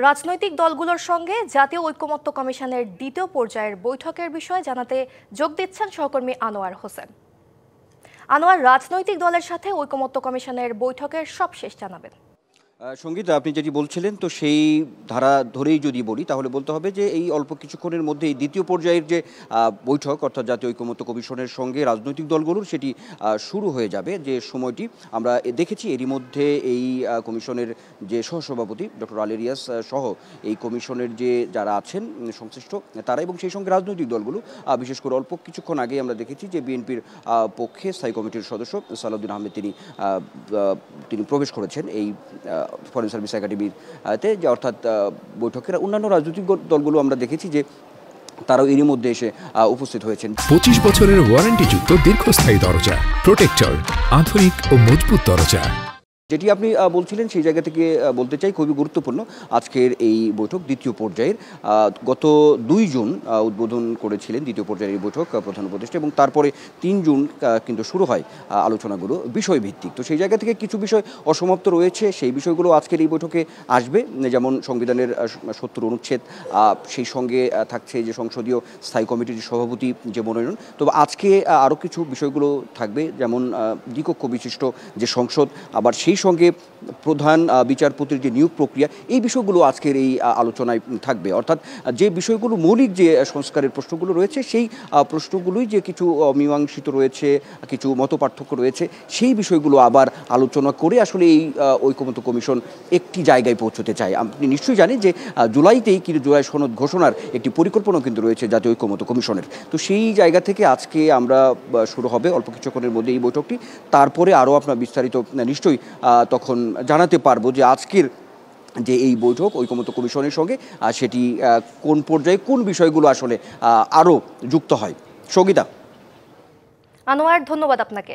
রাজনৈতিক দলগুলোর সঙ্গে জাতীয় ঐকমত্য কমিশনের দ্বিতীয় পর্যায়ের বৈঠকের বিষয়ে জানাতে যোগ দিচ্ছেন সহকর্মী আনোয়ার হোসেন। আনোয়ার, রাজনৈতিক দলের সাথে ঐকমত্য কমিশনের বৈঠকের সবশেষ জানাবেন। সঙ্গীতা, আপনি যেটি বলছিলেন তো সেই ধারা ধরেই যদি বলি তাহলে বলতে হবে যে এই অল্প কিছুক্ষণের মধ্যে এই দ্বিতীয় পর্যায়ের যে বৈঠক অর্থাৎ জাতীয় ঐকমত্য কমিশনের সঙ্গে রাজনৈতিক দলগুলোর সেটি শুরু হয়ে যাবে। যে সময়টি আমরা দেখেছি এরই মধ্যে এই কমিশনের যে সহসভাপতি ডক্টর আলী রিয়াজ সহ এই কমিশনের যে যারা আছেন সংশ্লিষ্ট তারা এবং সেই সঙ্গে রাজনৈতিক দলগুলো, বিশেষ করে অল্প কিছুক্ষণ আগে আমরা দেখেছি যে বিএনপির পক্ষে স্থায়ী কমিটির সদস্য সালাউদ্দিন আহমেদ তিনি প্রবেশ করেছেন এই ফরেন সার্ভিস একাডেমিতে, যে অর্থাৎ বৈঠকের অন্যান্য রাজনৈতিক দলগুলো আমরা দেখেছি যে তারাও এরই মধ্যে এসে উপস্থিত হয়েছেন। 25 বছরের ওয়ারেন্টিযুক্ত দীর্ঘস্থায়ী দরজা প্রোটেক্টর, আধুনিক ও মজবুত দরজা। যেটি আপনি বলছিলেন সেই জায়গা থেকে বলতে চাই খুবই গুরুত্বপূর্ণ আজকের এই বৈঠক দ্বিতীয় পর্যায়ের। গত 2 জুন উদ্বোধন করেছিলেন দ্বিতীয় পর্যায়ের এই বৈঠক প্রধান উপদেষ্টা, এবং তারপরে 3 জুন কিন্তু শুরু হয় আলোচনাগুলো বিষয়ভিত্তিক। তো সেই জায়গা থেকে কিছু বিষয় অসমাপ্ত রয়েছে, সেই বিষয়গুলো আজকের এই বৈঠকে আসবে, যেমন সংবিধানের 70 অনুচ্ছেদ, সেই সঙ্গে থাকছে যে সংসদীয় স্থায়ী কমিটির সভাপতি যে মনোনয়ন। তবে আজকে আরও কিছু বিষয়গুলো থাকবে, যেমন দ্বিকক্ষ বিশিষ্ট যে সংসদ, আবার সেই সঙ্গে প্রধান বিচারপতির যে নিয়োগ প্রক্রিয়া, এই বিষয়গুলো আজকের এই আলোচনায় থাকবে। অর্থাৎ যে বিষয়গুলো মৌলিক যে সংস্কারের প্রশ্নগুলো রয়েছে সেই প্রশ্নগুলোই যে কিছু অমীমাংসিত রয়েছে, কিছু মতপার্থক্য রয়েছে, সেই বিষয়গুলো আবার আলোচনা করে আসলে এই ঐকমত্য কমিশন একটি জায়গায় পৌঁছতে চায়। আপনি নিশ্চয়ই জানেন যে জুলাইতেই কিন্তু জুলাই সনদ ঘোষণার একটি পরিকল্পনা কিন্তু রয়েছে জাতীয় ঐকমত্য কমিশনের। তো সেই জায়গা থেকে আজকে আমরা শুরু হবে অল্প কিছুক্ষণের মধ্যে এই বৈঠকটি। তারপরে আরও আপনার বিস্তারিত নিশ্চয়ই তখন জানাতে পারবো যে আজকের যে এই বৈঠক ঐকমত্য কমিশনের সঙ্গে সেটি কোন পর্যায়ে কোন বিষয়গুলো আসলে আরও যুক্ত হয়। সঙ্গীতা। আনোয়ার, ধন্যবাদ আপনাকে।